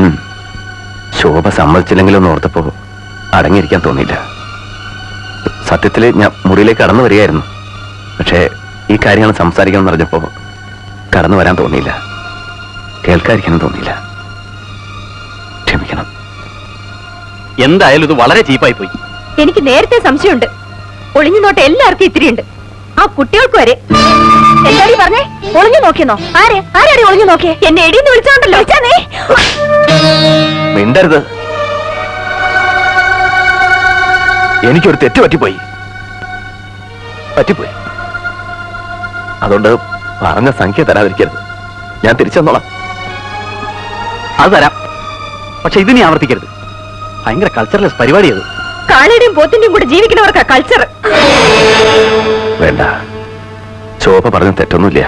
ഞാൻ ശോഭ സമ്മതിച്ചില്ലെങ്കിലൊന്ന് ഓർത്തപ്പോ അടങ്ങിയിരിക്കാൻ തോന്നിയില്ല. സത്യത്തിൽ ഞാൻ മുറിയിലേക്ക് കടന്നു വരികയായിരുന്നു. പക്ഷേ ഈ കാര്യങ്ങൾ സംസാരിക്കണം എന്ന് പറഞ്ഞപ്പോ കടന്നു വരാൻ തോന്നിയില്ല, കേൾക്കാതിരിക്കാനും തോന്നിയില്ല. ക്ഷമിക്കണം. എന്തായാലും ഇത് വളരെ ചീപ്പായി പോയി. എനിക്ക് നേരത്തെ സംശയമുണ്ട്. ഒളിഞ്ഞു നോട്ടം എല്ലാവർക്കും ഇത്തിരിയുണ്ട്, ആ കുട്ടികൾക്ക് വരെ. എന്താടി പറഞ്ഞേ? ഒളിഞ്ഞു നോക്കിയെന്നോ? ആരാടി ഒളിഞ്ഞു നോക്കിയേ? എന്നെ എടീന്ന് വിളിച്ചോണ്ടല്ലോ. മിണ്ടരുത്. എനിക്കൊരു തെറ്റ് പറ്റിപ്പോയി. അതുകൊണ്ട് പറഞ്ഞ സംഖ്യ തരാതിരിക്കരുത്. ഞാൻ തിരിച്ചെന്നോളാം. അത് തരാം, പക്ഷെ ഇതിനി ആവർത്തിക്കരുത്. ഭയങ്കര കൾച്ചറലെസ് പരിപാടി അത്. കാളയുടെയും പോത്തിന്റെയും കൂടെ ജീവിക്കുന്നവർക്കാ കൾച്ചർ. വേണ്ട, ശോഭ പറഞ്ഞ തെറ്റൊന്നുമില്ല.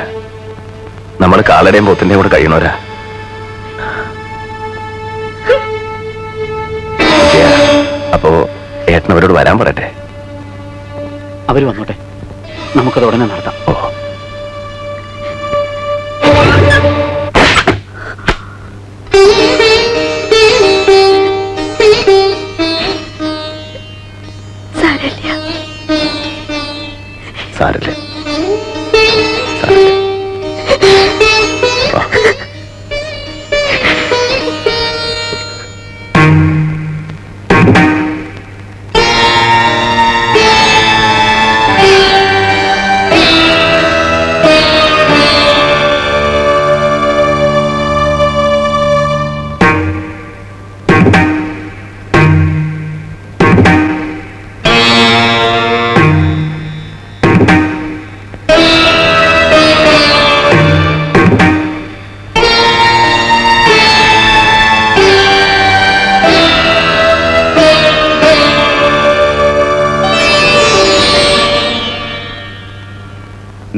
നമ്മൾ കാളയുടെയും പോത്തിന്റെയും കൂടെ കഴിയണവരാ. അപ്പോ ഏട്ടനവരോട് വരാൻ പറയട്ടെ. അവര് വന്നോട്ടെ, നമുക്കത് ഉടനെ നടത്താം. ഓ, സാരല്ലേ.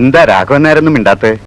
എന്താ രാഘവൻ നേരൊന്നും മിണ്ടാത്തേ?